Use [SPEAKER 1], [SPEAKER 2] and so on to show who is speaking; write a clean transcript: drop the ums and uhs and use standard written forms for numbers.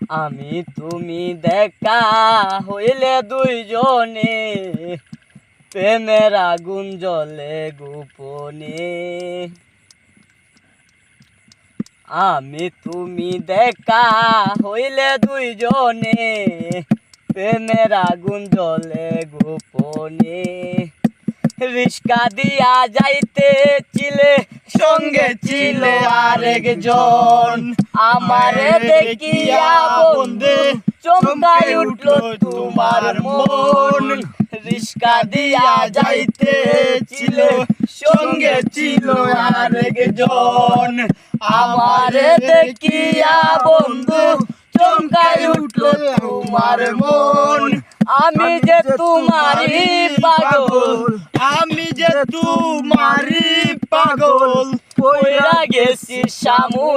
[SPEAKER 1] আমি তুমি দেখা হইলে দুইজনে প্রেমের আগুন জ্বলে গোপনে। আমি তুমি দেখা হইলে দুইজনে প্রেমের আগুন জ্বলে গোপনে। রিস্কা দিয়া যাইতে চিলে সঙ্গে ছিল আরেকজন, আমারে দেখিয়া বন্ধু চমকাই উঠল তোমার মন। রিস্কা দিয়া যাইতে ছিল সঙ্গে ছিল আরেকজন, আমারে দেখিয়া বন্ধু চমকাই উঠল তোমার মন। আমি যে তোমারই পাগল,
[SPEAKER 2] আমি যে তোমারই পাগল,
[SPEAKER 1] পইরা গেছি সামু